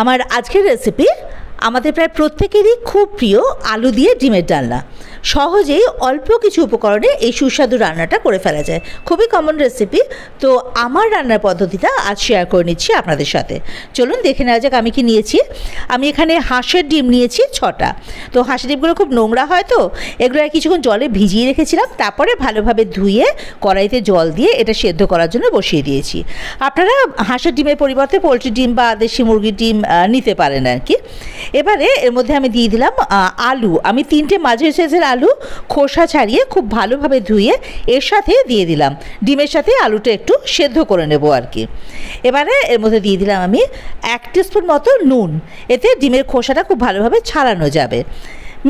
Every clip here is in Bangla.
আমার আজকের রেসিপি আমাদের প্রায় প্রত্যেকেরই খুব প্রিয় আলু দিয়ে ডিমের ডালনা। সহজেই অল্প কিছু উপকরণে এই সুস্বাদু রান্নাটা করে ফেলা যায়। খুবই কমন রেসিপি। তো আমার রান্নার পদ্ধতিটা আজ শেয়ার করে নিচ্ছি আপনাদের সাথে। চলুন দেখে নেওয়া যাক আমি কি নিয়েছি। আমি এখানে হাঁসের ডিম নিয়েছি 6টা। তো হাঁসের ডিমগুলো খুব নোংরা হয়, তো এগুলো কিছুক্ষণ জলে ভিজিয়ে রেখেছিলাম, তারপরে ভালোভাবে ধুয়ে কড়াইতে জল দিয়ে এটা সেদ্ধ করার জন্য বসিয়ে দিয়েছি। আপনারা হাঁসের ডিমের পরিবর্তে পোলট্রি ডিম বা দেশি মুরগির ডিম নিতে পারেন আর কি। এবারে এর মধ্যে আমি দিয়ে দিলাম আলু। আমি 3টে মাঝারি সাইজের আলু খোসা ছাড়িয়ে খুব ভালোভাবে ধুয়ে এর সাথে দিয়ে দিলাম। ডিমের সাথে আলুটা একটু সেদ্ধ করে নেব আর কি। এবারে এর মধ্যে দিয়ে দিলাম আমি 1 টিস্পুন মতো নুন। এতে ডিমের খোসাটা খুব ভালোভাবে ছাড়ানো যাবে।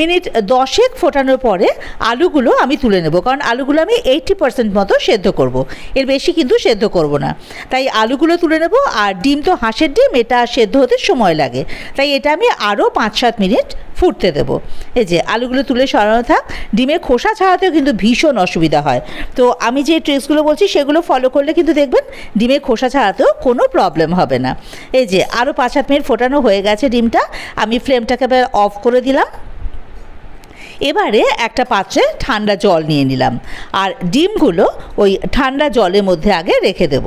মিনিট 10 ফোটানোর পরে আলুগুলো আমি তুলে নেব, কারণ আলুগুলো আমি 80% মতো সেদ্ধ করব, এর বেশি কিন্তু সেদ্ধ করব না। তাই আলুগুলো তুলে নেব। আর ডিম তো হাঁসের ডিম, এটা সেদ্ধ হতে সময় লাগে, তাই এটা আমি আরও 5-7 মিনিট ফুটতে দেব। এই যে আলুগুলো তুলে সরানো থাক। ডিমের খোসা ছাড়াতেও কিন্তু ভীষণ অসুবিধা হয়, তো আমি যে ট্রিক্সগুলো বলছি সেগুলো ফলো করলে কিন্তু দেখবেন ডিমের খোসা ছাড়াতেও কোনো প্রবলেম হবে না। এই যে আরও 5-7 মিনিট ফোটানো হয়ে গেছে ডিমটা। আমি ফ্লেমটাকে এবার অফ করে দিলাম। এবারে একটা পাত্রে ঠান্ডা জল নিয়ে নিলাম, আর ডিমগুলো ওই ঠান্ডা জলের মধ্যে আগে রেখে দেব।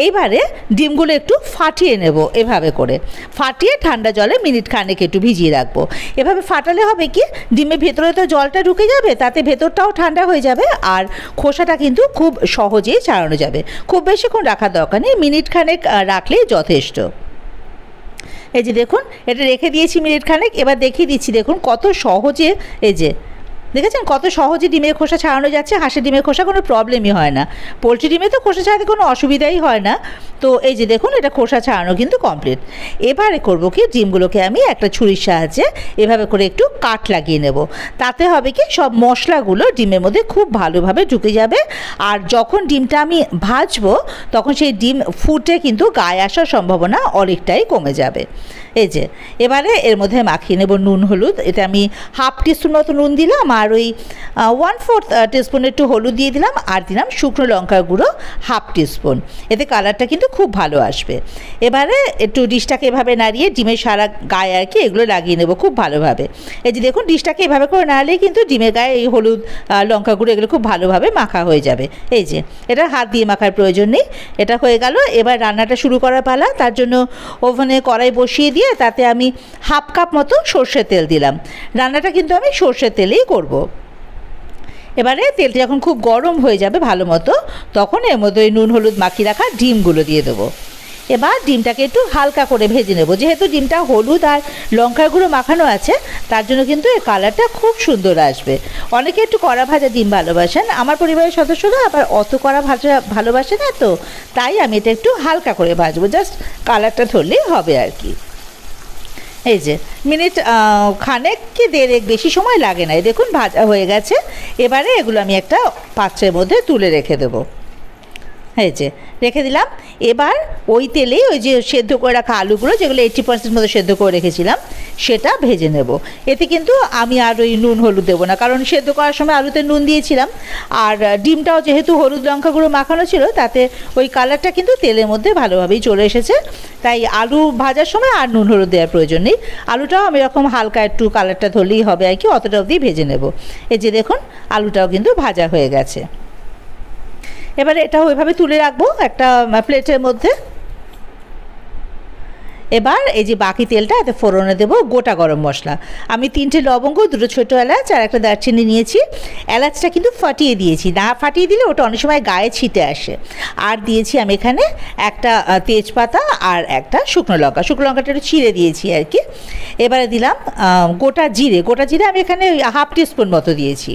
এইবারে ডিমগুলো একটু ফাটিয়ে নেব, এভাবে করে ফাটিয়ে ঠান্ডা জলে মিনিট খানেক একটু ভিজিয়ে রাখবো। এভাবে ফাটালে হবে কি, ডিমের ভেতরে তো জলটা ঢুকে যাবে, তাতে ভেতরটাও ঠান্ডা হয়ে যাবে, আর খোসাটা কিন্তু খুব সহজেই ছাড়ানো যাবে। খুব বেশিক্ষণ রাখার দরকার নেই, মিনিট খানেক রাখলেই যথেষ্ট। এই যে দেখুন, এটা রেখে দিয়েছি মিনিট খানেক। এবার দেখিয়ে দিচ্ছি, দেখুন কত সহজে, এই যে দেখেছেন কত সহজে ডিমের খোসা ছাড়ানো যাচ্ছে। হাঁসের ডিমের খোসা কোনো প্রবলেমই হয় না, পোলট্রি ডিমে তো খোসা ছাড়াতে কোনো অসুবিধাই হয় না। তো এই যে দেখুন, এটা খোসা ছাড়ানো কিন্তু কমপ্লিট। এবারে করবো কি, ডিমগুলোকে আমি একটা ছুরির সাহায্যে এভাবে করে একটু কাট লাগিয়ে নেব। তাতে হবে কি, সব মশলাগুলো ডিমের মধ্যে খুব ভালোভাবে ঢুকে যাবে। আর যখন ডিমটা আমি ভাজবো, তখন সেই ডিম ফুটে কিন্তু গায়ে আসার সম্ভাবনা অনেকটাই কমে যাবে। এই যে এবারে এর মধ্যে মাখিয়ে নেব নুন হলুদ। এটা আমি 1/2 টিস্পুন মতো নুন দিলাম, আর ওই 1/4 টিস্পুন একটু হলুদ দিয়ে দিলাম, আর দিলাম শুকনো লঙ্কার গুঁড়ো 1/2 টিস্পুন। এতে কালারটা কিন্তু খুব ভালো আসবে। এবারে একটু ডিশটাকে এভাবে নাড়িয়ে ডিমের সারা গায়ে আর কি এগুলো লাগিয়ে নেব খুব ভালোভাবে। এই যে দেখুন, ডিশটাকে এভাবে করে নাড়লেই কিন্তু ডিমের গায়ে এই হলুদ লঙ্কা গুঁড়ো এগুলো খুব ভালোভাবে মাখা হয়ে যাবে। এই যে এটা হাত দিয়ে মাখার প্রয়োজন নেই। এটা হয়ে গেল। এবার রান্নাটা শুরু করার পালা। তার জন্য ওভেনে কড়াই বসিয়ে দিয়ে তাতে আমি 1/2 কাপ মতো সর্ষের তেল দিলাম। রান্নাটা কিন্তু আমি সর্ষের তেলেই করব। এবারে তেলটা যখন খুব গরম হয়ে যাবে ভালো মতো, তখন এর মধ্যে নুন হলুদ মাখিয়ে রাখা ডিমগুলো দিয়ে দেবো। এবার ডিমটাকে একটু হালকা করে ভেজে নেব। যেহেতু ডিমটা হলুদ আর লঙ্কার গুঁড়ো মাখানো আছে, তার জন্য কিন্তু এর কালারটা খুব সুন্দর আসবে। অনেকে একটু কড়া ভাজা ডিম ভালোবাসেন, আমার পরিবারের সদস্যরা আবার অত কড়া ভাজা ভালোবাসে না, তো তাই আমি এটা একটু হালকা করে ভাজবো, জাস্ট কালারটা ধরলেই হবে আর কি। এই যে মিনিট খানেক কি 1.5 বেশি সময় লাগে না। দেখুন ভাজা হয়ে গেছে। এবারে এগুলো আমি একটা পাত্রের মধ্যে তুলে রেখে দেবো। এই যে রেখে দিলাম। এবার ওই তেলেই ওই যে সেদ্ধ করে রাখা আলুগুলো, যেগুলো 80% মতো সেদ্ধ করে রেখেছিলাম, সেটা ভেজে নেব। এতে কিন্তু আমি আর ওই নুন হলুদ দেবো না, কারণ সেদ্ধ করার সময় আলুতে নুন দিয়েছিলাম। আর ডিমটাও যেহেতু হলুদ লঙ্কা গুঁড়ো মাখানো ছিল, তাতে ওই কালারটা কিন্তু তেলের মধ্যে ভালোভাবেই চলে এসেছে। তাই আলু ভাজার সময় আর নুন হলুদ দেওয়ার প্রয়োজন নেই। আলুটাও আমি এরকম হালকা একটু কালারটা ধরলেই হবে আর কি, অতটা অবধি ভেজে নেব। এই যে দেখুন, আলুটাও কিন্তু ভাজা হয়ে গেছে। এবারে এটা ওইভাবে তুলে রাখবো একটা প্লেটের মধ্যে। এবার এই যে বাকি তেলটা এতে ফোড়নে দেবো গোটা গরম মশলা। আমি 3টে লবঙ্গ, 2টো ছোটো এলাচ আর একটা দারচিনি নিয়েছি। এলাচটা কিন্তু ফাটিয়ে দিয়েছি, না ফাটিয়ে দিলে ওটা অনেক সময় গায়ে ছিটে আসে। আর দিয়েছি আমি এখানে একটা তেজপাতা আর একটা শুকনো লঙ্কা। শুকনো লঙ্কাটা একটু ছিঁড়ে দিয়েছি আর কি। এবারে দিলাম গোটা জিরে। গোটা জিরে আমি এখানে 1/2 টিস্পুন মতো দিয়েছি।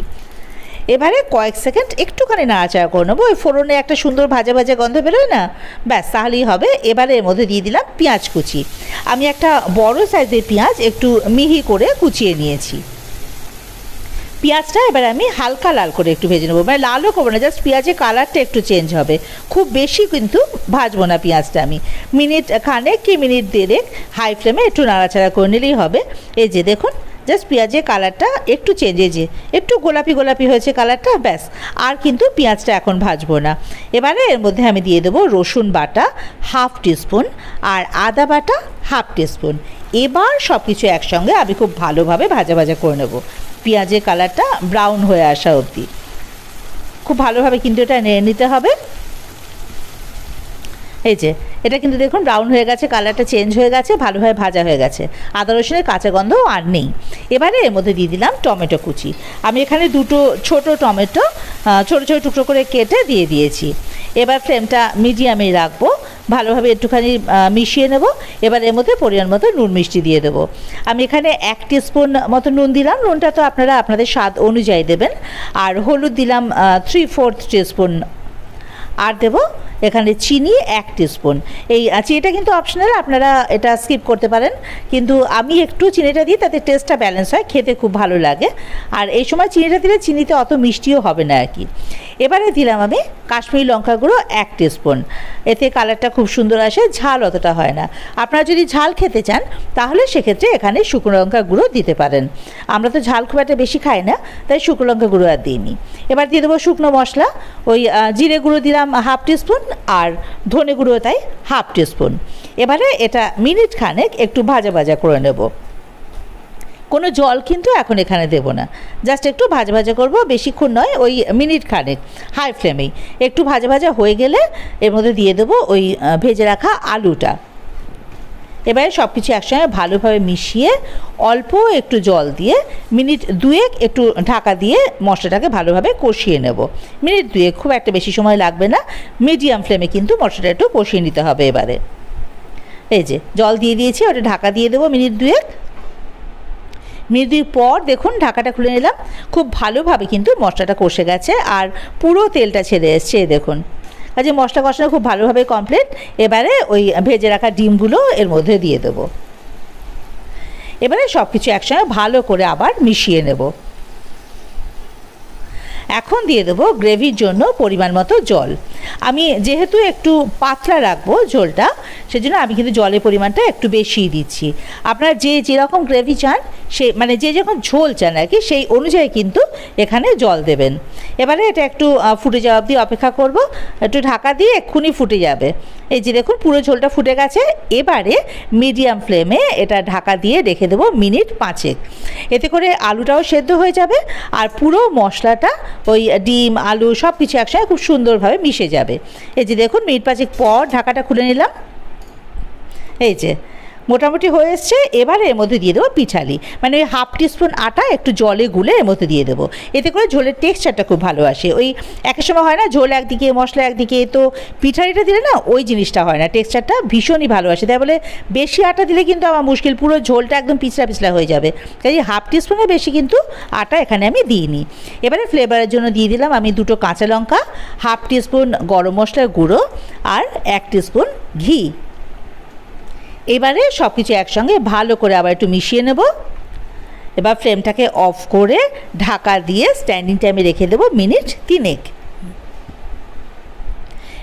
এবারে কয়েক সেকেন্ড একটুখানি নাড়াচাড়া করে নেবো। ওই ফোড়নে একটা সুন্দর ভাজা ভাজা গন্ধ বেরোয় না, ব্যাস তাহলেই হবে। এবারে এর মধ্যে দিয়ে দিলাম পেঁয়াজ কুচি। আমি একটা বড় সাইজের পেঁয়াজ একটু মিহি করে কুচিয়ে নিয়েছি। পেঁয়াজটা এবার আমি হালকা লাল করে একটু ভেজে নেবো, মানে লালও করবো না, জাস্ট পেঁয়াজের কালারটা একটু চেঞ্জ হবে। খুব বেশি কিন্তু ভাজবো না পেঁয়াজটা। আমি মিনিট খানেক কি মিনিট 1.5 হাই ফ্লেমে একটু নাড়াচাড়া করে নিলেই হবে। এই যে দেখুন, জাস্ট পেঁয়াজের কালারটা একটু চেঞ্জ হয়েছে, একটু গোলাপি গোলাপি হয়েছে কালারটা, ব্যাস। আর কিন্তু পেঁয়াজটা এখন ভাজবো না। এবারে এর মধ্যে আমি দিয়ে দেবো রসুন বাটা 1/2 টিস্পুন আর আদা বাটা 1/2 টিস্পুন। এবার সব কিছু একসঙ্গে আমি খুব ভালোভাবে ভাজা ভাজা করে নেব, পেঁয়াজের কালারটা ব্রাউন হয়ে আসা অবধি খুব ভালোভাবে কিন্তু এটা নেড়ে নিতে হবে। এই যে এটা কিন্তু দেখুন ব্রাউন হয়ে গেছে, কালারটা চেঞ্জ হয়ে গেছে, ভালোভাবে ভাজা হয়ে গেছে, আদা রসুনের কাঁচা গন্ধ আর নেই। এবারে এর মধ্যে দিয়ে দিলাম টমেটো কুচি। আমি এখানে 2টো ছোট টমেটো ছোটো ছোটো টুকরো করে কেটে দিয়ে দিয়েছি। এবার ফ্লেমটা মিডিয়ামেই রাখবো, ভালোভাবে একটুখানি মিশিয়ে নেব। এবার এর মধ্যে পরিমাণ মতো নুন মিষ্টি দিয়ে দেবো। আমি এখানে 1 টিস্পুন মতো নুন দিলাম, নুনটা তো আপনারা আপনাদের স্বাদ অনুযায়ী দেবেন। আর হলুদ দিলাম 3/4 টিস্পুন, আর দেবো এখানে চিনি 1 টিস্পুন। এই চিনিটা কিন্তু অপশনাল, আপনারা এটা স্কিপ করতে পারেন, কিন্তু আমি একটু চিনিটা দিই, তাতে টেস্টটা ব্যালেন্স হয়, খেতে খুব ভালো লাগে। আর এই সময় চিনিটা দিলে চিনিতে অত মিষ্টিও হবে না আর কি। এবারে দিলাম আমি কাশ্মীরি লঙ্কা গুঁড়ো 1 টিস্পুন, এতে কালারটা খুব সুন্দর আসে, ঝাল অতটা হয় না। আপনারা যদি ঝাল খেতে চান তাহলে সেক্ষেত্রে এখানে শুকনো লঙ্কা গুঁড়ো দিতে পারেন। আমরা তো ঝাল খুব একটা বেশি খাই না, তাই শুকনো লঙ্কা গুঁড়ো আর দিইনি। এবার দিয়ে দেবো শুকনো মশলা, ওই জিরে গুঁড়ো দিলাম 1/2 টিস্পুন আর ধনে গুঁড়ো তাই 1/2 টিস্পুন। এবারে এটা মিনিট খানেক একটু ভাজা ভাজা করে নেব। কোনো জল কিন্তু এখন এখানে দেব না, জাস্ট একটু ভাজা ভাজা করব, বেশিক্ষণ নয়, ওই মিনিট খানেক হাই ফ্লেমেই। একটু ভাজা ভাজা হয়ে গেলে এর মধ্যে দিয়ে দেবো ওই ভেজে রাখা আলুটা। এবারে সব কিছু একসঙ্গে ভালোভাবে মিশিয়ে অল্প একটু জল দিয়ে মিনিট 2 একটু ঢাকা দিয়ে মশলাটাকে ভালোভাবে কষিয়ে নেব। মিনিট 2, খুব একটা বেশি সময় লাগবে না, মিডিয়াম ফ্লেমে কিন্তু মশলাটা একটু কষিয়ে নিতে হবে। এবারে এই যে জল দিয়ে দিয়েছি, ওটা ঢাকা দিয়ে দেবো মিনিট 2। মিনিট 2 পর দেখুন ঢাকাটা খুলে নিলাম, খুব ভালোভাবে কিন্তু মশলাটা কষে গেছে আর পুরো তেলটা ছেড়ে এসছে। দেখুন কাজে মশলা কষানো খুব ভালোভাবে কমপ্লিট। এবারে ওই ভেজে রাখা ডিমগুলো এর মধ্যে দিয়ে দেবো। এবারে সব কিছু একসঙ্গে ভালো করে আবার মিশিয়ে নেব। এখন দিয়ে দেবো গ্রেভির জন্য পরিমাণ মতো জল। আমি যেহেতু একটু পাতলা রাখবো ঝোলটা, সেজন্য আমি কিন্তু জলের পরিমাণটা একটু বেশিই দিচ্ছি। আপনারা যে যেরকম গ্রেভি চান, সে মানে যে যখন ঝোল চান আর কি, সেই অনুযায়ী কিন্তু এখানে জল দেবেন। এবারে এটা একটু ফুটে যাওয়া অবধি অপেক্ষা করব, একটু ঢাকা দিয়ে এক্ষুনি ফুটে যাবে। এই যে দেখুন পুরো ঝোলটা ফুটে গেছে। এবারে মিডিয়াম ফ্লেমে এটা ঢাকা দিয়ে রেখে দেবো মিনিট 5। এতে করে আলুটাও সেদ্ধ হয়ে যাবে আর পুরো মশলাটা ওই ডিম আলু সব কিছু একসঙ্গে খুব সুন্দরভাবে মিশে যাবে। এই যে দেখুন মিনিট 5 পর ঢাকাটা খুলে নিলাম, এই যে মোটামুটি হয়ে এসছে। এবারে এর মধ্যে দিয়ে দেবো পিঠালি, মানে ওই 1/2 টিস্পুন আটা একটু জলে গুলে এর মধ্যে দিয়ে দেবো। এতে করে ঝোলের টেক্সচারটা খুব ভালো আসে। ওই একের সময় হয় না ঝোল একদিকে মশলা একদিকে, তো পিঠালিটা দিলে না ওই জিনিসটা হয় না, টেক্সচারটা ভীষণই ভালো আসে। তাই বলে বেশি আটা দিলে কিন্তু আমার মুশকিল, পুরো ঝোলটা একদম পিছলা পিছলা হয়ে যাবে। তাই 1/2 টিস্পুনের বেশি কিন্তু আটা এখানে আমি দিইনি। এবারে ফ্লেভারের জন্য দিয়ে দিলাম আমি 2টো কাঁচা লঙ্কা, 1/2 টিস্পুন গরম মশলার গুঁড়ো আর 1 টিস্পুন ঘি। এবারে সব কিছু একসঙ্গে ভালো করে আবার একটু মিশিয়ে নেব। এবার ফ্লেমটাকে অফ করে ঢাকা দিয়ে স্ট্যান্ডিং টাইমে রেখে দেবো মিনিট 3।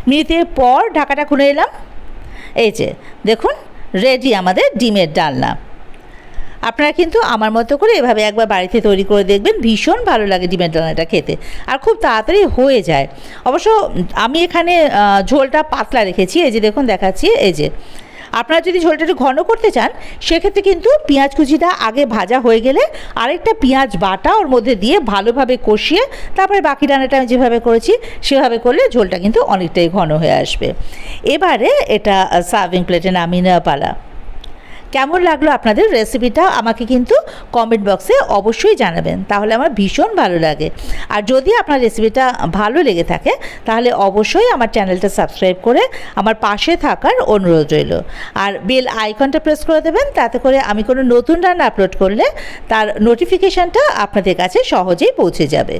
মিনিটের পর ঢাকাটা খুলে এলাম। এই যে দেখুন রেডি আমাদের ডিমের ডালনা। আপনারা কিন্তু আমার মতো করে এভাবে একবার বাড়িতে তৈরি করে দেখবেন, ভীষণ ভালো লাগে ডিমের ডালনাটা খেতে, আর খুব তাড়াতাড়ি হয়ে যায়। অবশ্য আমি এখানে ঝোলটা পাতলা রেখেছি, এই যে দেখুন দেখাচ্ছি। এই যে আপনারা যদি ঝোলটা একটু ঘন করতে চান, সেক্ষেত্রে কিন্তু পেঁয়াজ কুচিটা আগে ভাজা হয়ে গেলে আরেকটা পেঁয়াজ বাটা ওর মধ্যে দিয়ে ভালোভাবে কষিয়ে তারপরে বাকি রান্নাটা আমি যেভাবে করেছি সেভাবে করলে ঝোলটা কিন্তু অনেকটাই ঘন হয়ে আসবে। এবারে এটা সার্ভিং প্লেটে নামিয়ে নেওয়া পালা। কেমন লাগলো আপনাদের রেসিপিটা আমাকে কিন্তু কমেন্ট বক্সে অবশ্যই জানাবেন, তাহলে আমার ভীষণ ভালো লাগে। আর যদি আপনার রেসিপিটা ভালো লেগে থাকে তাহলে অবশ্যই আমার চ্যানেলটা সাবস্ক্রাইব করে আমার পাশে থাকার অনুরোধ রইল। আর বেল আইকনটা প্রেস করে দেবেন, তাতে করে আমি কোনো নতুন রান্না আপলোড করলে তার নোটিফিকেশানটা আপনাদের কাছে সহজেই পৌঁছে যাবে।